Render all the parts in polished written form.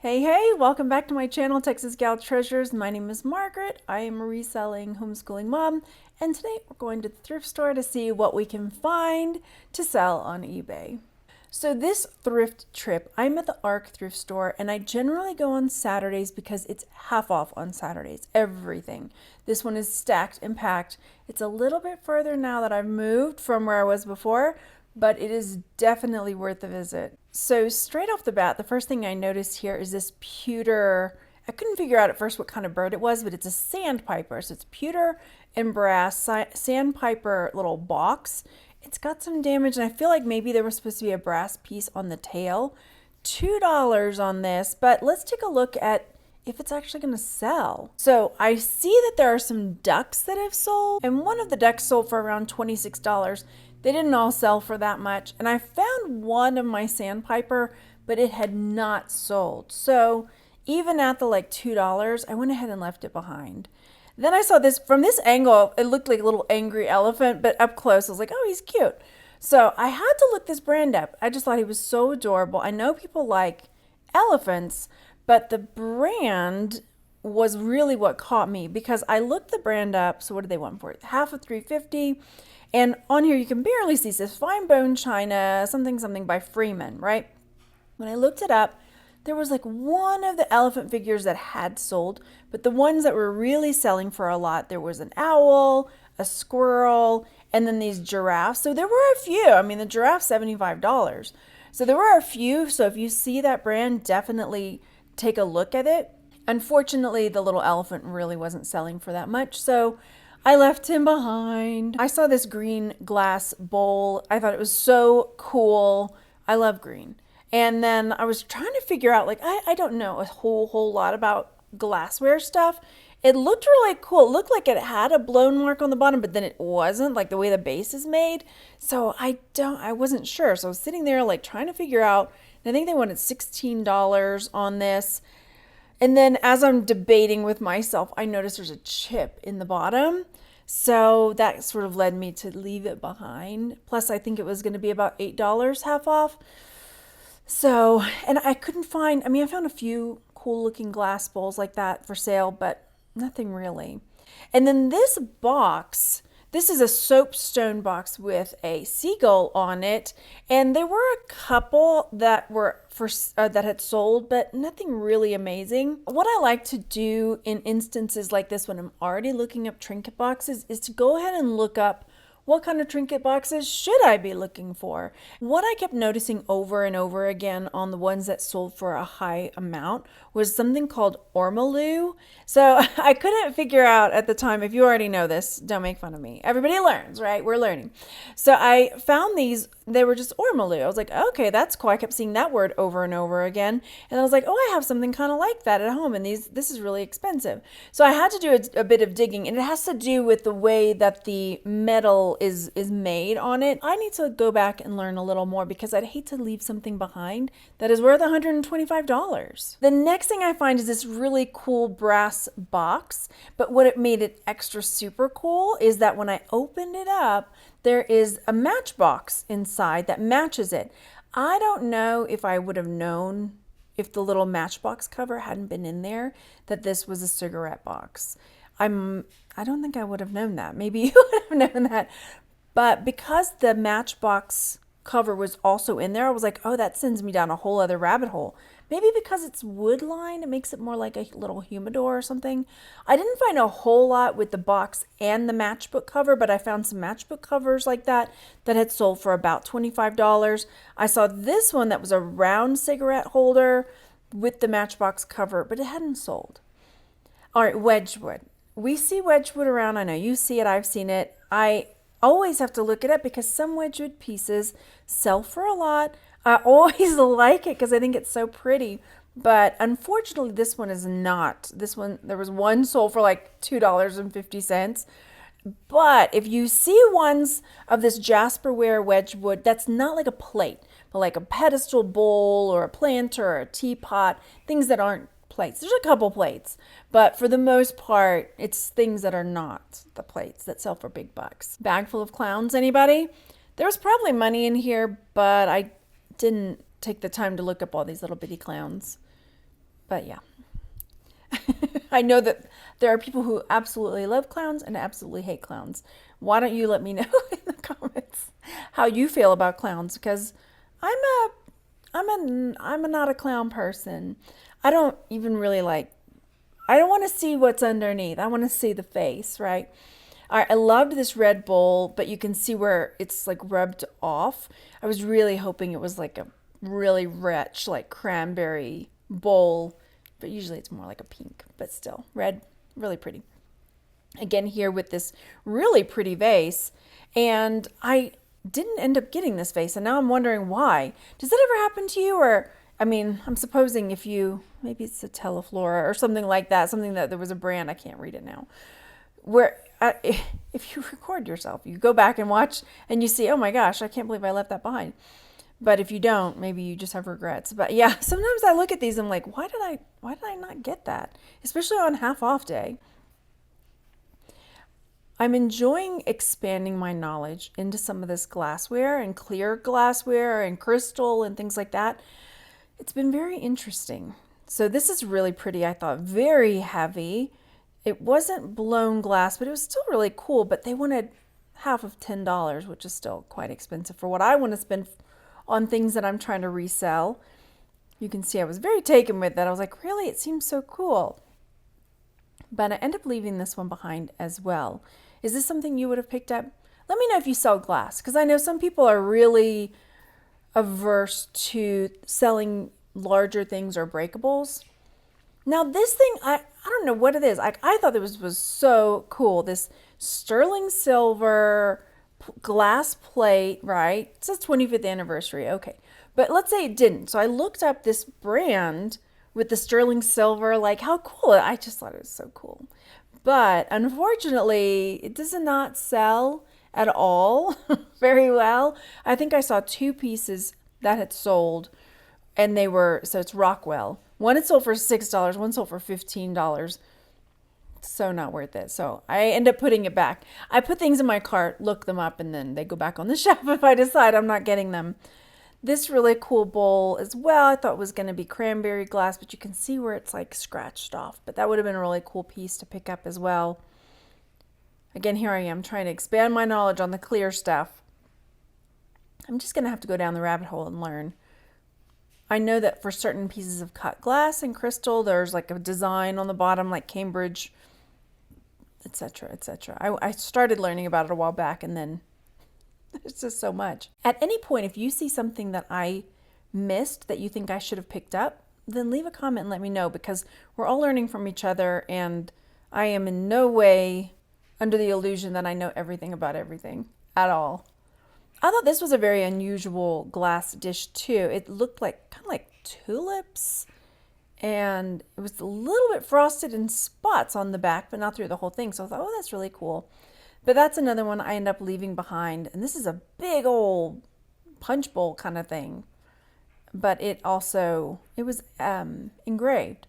Hey, welcome back to my channel, Texas Gal Treasures. My name is Margaret. I am a reselling homeschooling mom, and today we're going to the thrift store to see what we can find to sell on eBay. So this thrift trip, I'm at the ARC thrift store, and I generally go on Saturdays because it's half off on Saturdays, everything. This one is stacked and packed. It's a little bit further now that I've moved from where I was before, but it is definitely worth a visit. So straight off the bat, the first thing I noticed here is this pewter. I couldn't figure out at first what kind of bird it was, but it's a sandpiper. So it's pewter and brass sandpiper little box. It's got some damage, and I feel like maybe there was supposed to be a brass piece on the tail. $2 on this, but let's take a look at if it's actually going to sell. So I see that there are some ducks that have sold, and one of the ducks sold for around $26. They didn't all sell for that much, and I found one of my sandpiper, but it had not sold. So even at the like $2, I went ahead and left it behind. Then I saw this from this angle. It looked like a little angry elephant, but up close I was like, oh, he's cute. So I had to look this brand up. I just thought he was so adorable. I know people like elephants, but the brand was really what caught me because I looked the brand up. So what did they want for it? Half of $3.50. And on here you can barely see this fine bone china, something by Freeman, right? When I looked it up, there was like one of the elephant figures that had sold, but the ones that were really selling for a lot, there was an owl, a squirrel, and then these giraffes. So there were a few. I mean, the giraffe, $75. So there were a few. So if you see that brand, definitely take a look at it. Unfortunately, the little elephant really wasn't selling for that much. So I left him behind. I saw this green glass bowl. I thought it was so cool. I love green. And then I was trying to figure out, like, I don't know a whole lot about glassware stuff. It looked really cool. It looked like it had a blown mark on the bottom, but then it wasn't, like the way the base is made. So I wasn't sure. So I was sitting there like trying to figure out, and I think they wanted $16 on this. And then as I'm debating with myself, I noticed there's a chip in the bottom. So that sort of led me to leave it behind. Plus, I think it was going to be about $8 half off. So, and I couldn't find, I found a few cool looking glass bowls like that for sale, but nothing really. And then this box, this is a soapstone box with a seagull on it, and there were a couple that were that had sold, but nothing really amazing. What I like to do in instances like this when I'm already looking up trinket boxes is to go ahead and look up what kind of trinket boxes should I be looking for? What I kept noticing over and over again on the ones that sold for a high amount was something called ormolu. So I couldn't figure out at the time, if you already know this, don't make fun of me. Everybody learns, right? We're learning. So I found these, they were just ormolu. I was like, okay, that's cool. I kept seeing that word over and over again. And I was like, oh, I have something kind of like that at home, and this is really expensive. So I had to do a bit of digging, and it has to do with the way that the metal is made on it. I need to go back and learn a little more because I'd hate to leave something behind that is worth $125. The next thing I find is this really cool brass box, but what it made it extra super cool is that when I opened it up, there is a matchbox inside that matches it. I don't know if I would have known if the little matchbox cover hadn't been in there that this was a cigarette box. I don't think I would have known that. Maybe you would have known that. But because the matchbox cover was also in there, I was like, oh, that sends me down a whole other rabbit hole. Maybe because it's wood lined, it makes it more like a little humidor or something. I didn't find a whole lot with the box and the matchbook cover, but I found some matchbook covers like that had sold for about $25. I saw this one that was a round cigarette holder with the matchbox cover, but it hadn't sold. All right, Wedgwood. We see Wedgwood around. I know you see it. I've seen it. I always have to look it up because some Wedgwood pieces sell for a lot. I always like it because I think it's so pretty. But unfortunately, this one is not. This one, there was one sold for like $2.50. But if you see ones of this Jasperware Wedgwood, that's not like a plate, but like a pedestal bowl or a planter or a teapot, things that aren't plates. There's a couple plates, but for the most part, it's things that are not the plates that sell for big bucks. Bag full of clowns, anybody? There was probably money in here, but I didn't take the time to look up all these little bitty clowns. But yeah, I know that there are people who absolutely love clowns and absolutely hate clowns. Why don't you let me know in the comments how you feel about clowns? Because I'm not a clown person. I don't even really like. I don't want to see what's underneath. I want to see the face, right? I loved this red bowl, but you can see where it's like rubbed off. I was really hoping it was like a really rich, like cranberry bowl, but usually it's more like a pink, but still red, really pretty. Again, here with this really pretty vase, and I didn't end up getting this vase, and now I'm wondering why. Does that ever happen to you? Or, I mean, I'm supposing if you, maybe it's a Teleflora or something like that, something that there was a brand, I can't read it now, where if you record yourself, you go back and watch and you see, oh my gosh, I can't believe I left that behind. But if you don't, maybe you just have regrets. But yeah, sometimes I look at these and I'm like, why did I not get that? Especially on half off day. I'm enjoying expanding my knowledge into some of this glassware and clear glassware and crystal and things like that. It's been very interesting. So this is really pretty, I thought, very heavy. It wasn't blown glass, but it was still really cool. But they wanted half of $10, which is still quite expensive for what I want to spend on things that I'm trying to resell. You can see I was very taken with that. I was like, really? It seems so cool. But I end up leaving this one behind as well. Is this something you would have picked up? Let me know if you sell glass, because I know some people are really averse to selling larger things or breakables. Now this thing, I don't know what it is. I thought this was so cool. This sterling silver glass plate, right? It says 25th anniversary. Okay. But let's say it didn't. So I looked up this brand with the sterling silver, like how cool. I just thought it was so cool. But unfortunately, it does not sell at all very well. I think I saw 2 pieces that had sold, and they were, so it's Rockwell. One had sold for $6, one sold for $15. So not worth it. So I end up putting it back. I put things in my cart, look them up, and then they go back on the shelf if I decide I'm not getting them. This really cool bowl as well, I thought was going to be cranberry glass, but you can see where it's like scratched off. But that would have been a really cool piece to pick up as well. Again, here I am trying to expand my knowledge on the clear stuff. I'm just going to have to go down the rabbit hole and learn. I know that for certain pieces of cut glass and crystal, there's like a design on the bottom, like Cambridge, etc., etc. I started learning about it a while back, and then there's just so much. At any point, if you see something that I missed that you think I should have picked up, then leave a comment and let me know, because we're all learning from each other, and I am in no way under the illusion that I know everything about everything at all. I thought this was a very unusual glass dish too. It looked like kind of like tulips, and it was a little bit frosted in spots on the back, but not through the whole thing. So I thought, oh, that's really cool. But that's another one I end up leaving behind. And this is a big old punch bowl kind of thing. But it was engraved.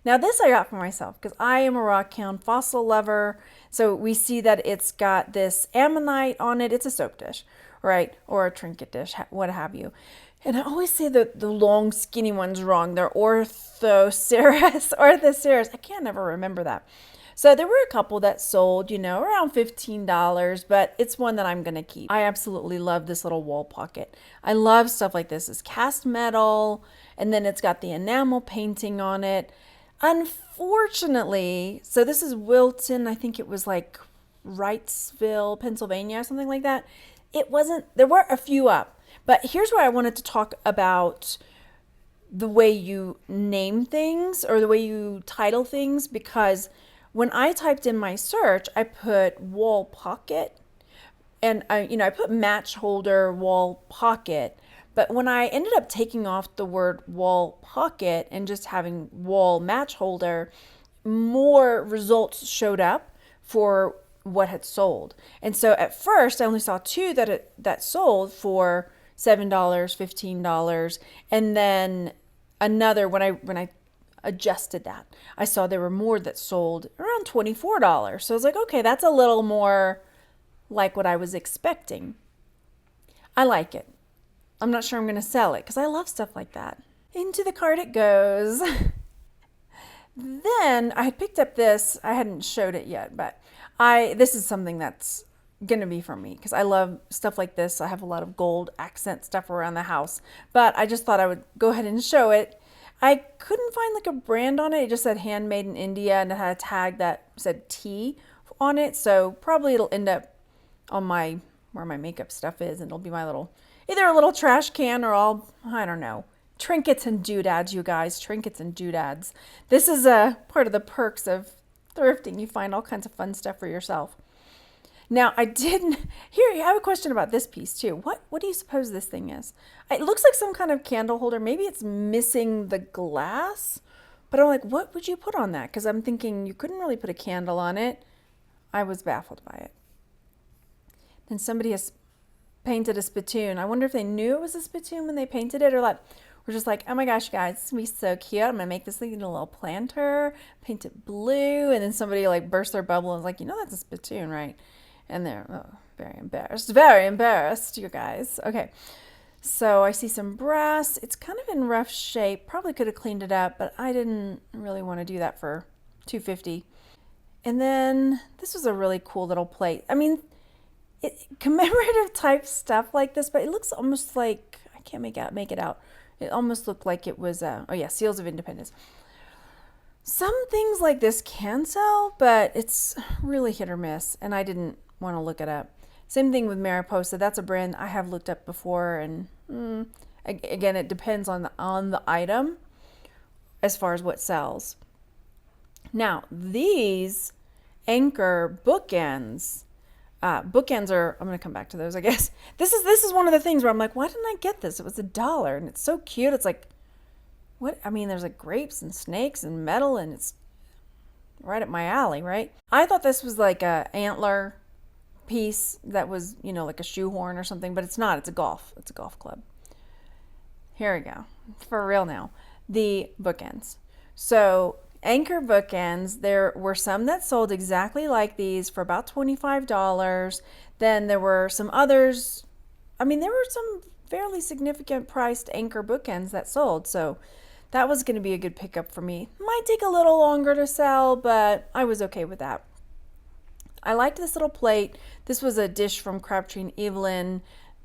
Now this I got for myself because I am a rock hound fossil lover. So we see that it's got this ammonite on it. It's a soap dish, right? Or a trinket dish, what have you. And I always say the long skinny one's wrong. They're orthoceras. I can't never remember that. So there were a couple that sold, around $15, but it's one that I'm going to keep. I absolutely love this little wall pocket. I love stuff like this. It's cast metal, and then it's got the enamel painting on it. Unfortunately, so this is Wilton. I think it was like Wrightsville, Pennsylvania, something like that. There were a few up, but here's where I wanted to talk about the way you name things or the way you title things, because when I typed in my search, I put wall pocket, and I put match holder wall pocket. But when I ended up taking off the word wall pocket and just having wall match holder, more results showed up for what had sold. And so at first I only saw 2 that sold for $7, $15, and then another when I adjusted that, I saw there were more that sold around $24. So I was like, okay, that's a little more like what I was expecting. I like it. I'm not sure I'm going to sell it because I love stuff like that. Into the cart it goes. Then I had picked up this. I hadn't showed it yet, but this is something that's gonna be for me because I love stuff like this. I have a lot of gold accent stuff around the house, but I just thought I would go ahead and show it. I couldn't find like a brand on it. It just said handmade in India and it had a tag that said T on it. So probably it'll end up on my where my makeup stuff is, and it'll be my little either a little trash can or I don't know, trinkets and doodads, you guys, trinkets and doodads. This is a part of the perks of thrifting. You find all kinds of fun stuff for yourself. Now, I didn't. Here, I have a question about this piece too. What do you suppose this thing is? It looks like some kind of candle holder. Maybe it's missing the glass, but I'm like, what would you put on that? Because I'm thinking you couldn't really put a candle on it. I was baffled by it. Then somebody has painted a spittoon. I wonder if they knew it was a spittoon when they painted it, or like we're just like, oh my gosh, guys, this is gonna be so cute. I'm gonna make this thing into a little planter, paint it blue, and then somebody like burst their bubble and was like, that's a spittoon, right? And they're very embarrassed, you guys. Okay, so I see some brass. It's kind of in rough shape. Probably could have cleaned it up, but I didn't really want to do that for $2.50. And then this was a really cool little plate. I mean, commemorative type stuff like this, but it looks almost like I can't make it out. It almost looked like it was Seals of Independence. Some things like this can sell, but it's really hit or miss, and I didn't want to look it up. Same thing with Mariposa. That's a brand I have looked up before, and again, it depends on the item as far as what sells. Now, these anchor bookends. Bookends are, I'm going to come back to those, I guess. This is one of the things where I'm like, why didn't I get this? It was $1 and it's so cute. It's like, what? I mean, there's like grapes and snakes and metal and it's right up my alley, right? I thought this was like a antler piece that was, like a shoehorn or something, but it's not. It's a golf club. Here we go. For real now. The bookends. So anchor bookends, there were some that sold exactly like these for about $25. Then there were some others. I mean, there were some fairly significant priced anchor bookends that sold. So that was going to be a good pickup for me. Might take a little longer to sell, but I was okay with that. I liked this little plate. This was a dish from Crabtree and Evelyn.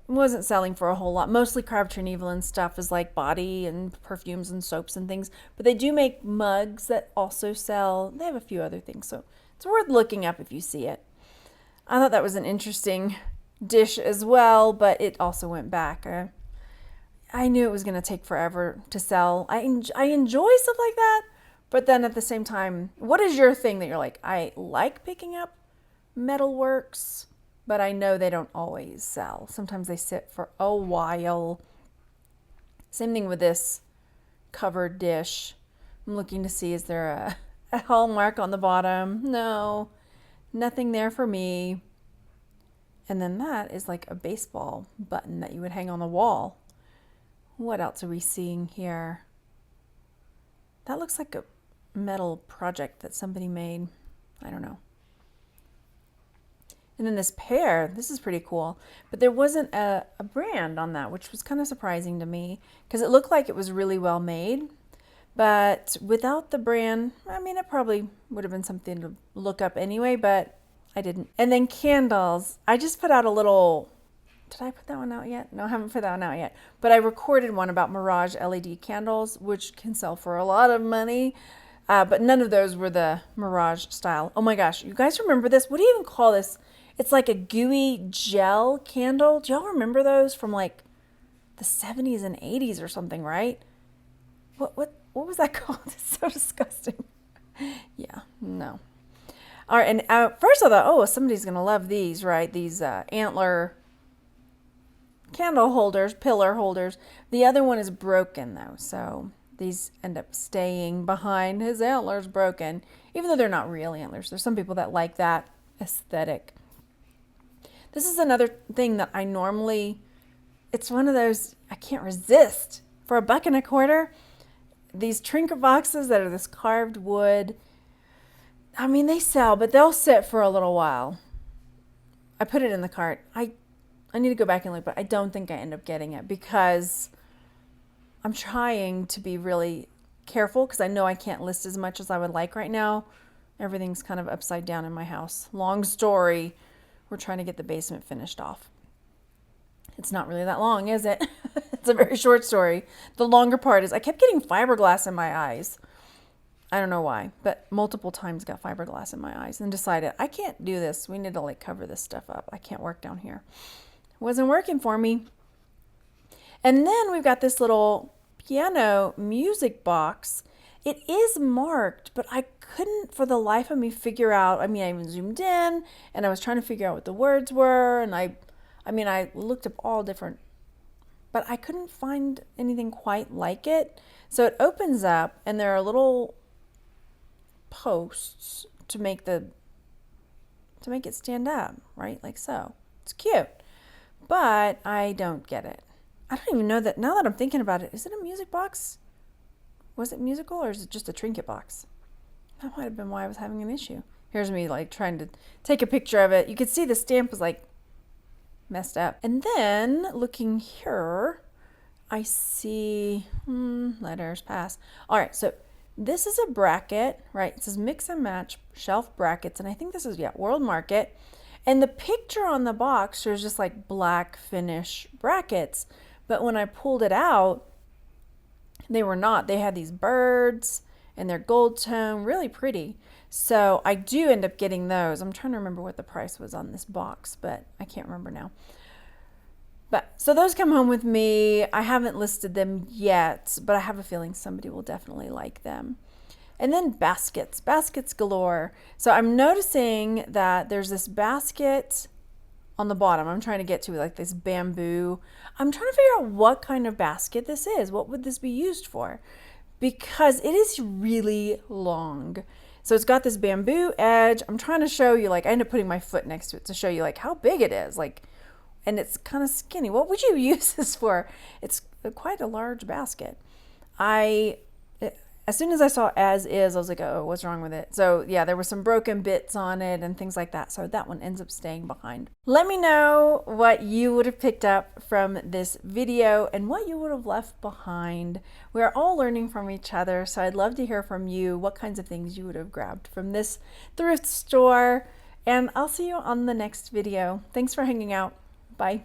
Wasn't selling for a whole lot. Mostly Crabtree and Evelyn stuff is like body and perfumes and soaps and things. But they do make mugs that also sell. They have a few other things, so it's worth looking up if you see it. I thought that was an interesting dish as well, but it also went back. I knew it was going to take forever to sell. I enjoy stuff like that, but then at the same time, what is your thing that you're like, I like picking up metalworks, but I know they don't always sell. Sometimes they sit for a while. Same thing with this covered dish. I'm looking to see, is there a hallmark on the bottom? No, nothing there for me. And then that is like a baseball button that you would hang on the wall. What else are we seeing here? That looks like a metal project that somebody made. I don't know. And then this pair, this is pretty cool, but there wasn't a brand on that, which was kind of surprising to me because it looked like it was really well made, but without the brand, I mean, it probably would have been something to look up anyway, but I didn't. And then candles, I just put out a little, did I put that one out yet? No, I haven't put that one out yet, but I recorded one about Mirage LED candles, which can sell for a lot of money. But none of those were the Mirage style. Oh my gosh, you guys remember this? What do you even call this? It's like a gooey gel candle. Do y'all remember those from like the 70s and 80s or something, right? What was that called? It's so disgusting. Yeah, no. All right, and first I thought, oh, somebody's going to love these, right? These antler candle holders, pillar holders. The other one is broken though, so these end up staying behind. His antler's broken, even though they're not real antlers. There's some people that like that aesthetic. This is another thing that I normally, it's one of those I can't resist. For $1.25, these trinket boxes that are this carved wood, I mean, they sell, but they'll sit for a little while. I put it in the cart. I need to go back and look, but I don't think I end up getting it because I'm trying to be really careful because I know I can't list as much as I would like right now. Everything's kind of upside down in my house. Long story. We're trying to get the basement finished off. It's not really that long, is it? It's a very short story. The longer part is I kept getting fiberglass in my eyes. I don't know why, but multiple times got fiberglass in my eyes and decided I can't do this. We need to like cover this stuff up. I can't work down here. It wasn't working for me. And then we've got this little piano music box. It is marked, but I couldn't for the life of me figure out. I mean, I even zoomed in and I was trying to figure out what the words were. And I looked up all different, but I couldn't find anything quite like it. So it opens up and there are little posts to make it stand up, right? Like so. It's cute, but I don't get it. I don't even know that, now that I'm thinking about it, is it a music box? Was it musical or is it just a trinket box? That might have been why I was having an issue. Here's me like trying to take a picture of it. You could see the stamp was like messed up. And then looking here, I see letters pass. All right, so this is a bracket, right? It says mix and match shelf brackets. And I think this is, World Market. And the picture on the box shows just like black finish brackets. But when I pulled it out, they were not. They had these birds and they're gold tone, really pretty. So I do end up getting those. I'm trying to remember what the price was on this box, but I can't remember now. But so those come home with me. I haven't listed them yet, but I have a feeling somebody will definitely like them. And then baskets galore. So I'm noticing that there's this basket on the bottom. I'm trying to get to like this bamboo. I'm trying to figure out what kind of basket this is. What would this be used for? Because it is really long. So it's got this bamboo edge. I'm trying to show you, like I end up putting my foot next to it to show you like how big it is. Like, and it's kind of skinny. What would you use this for? It's quite a large basket. As soon as I saw as is, I was like, oh, what's wrong with it? So yeah, there were some broken bits on it and things like that. So that one ends up staying behind. Let me know what you would have picked up from this video and what you would have left behind. We're all learning from each other. So I'd love to hear from you what kinds of things you would have grabbed from this thrift store. And I'll see you on the next video. Thanks for hanging out. Bye.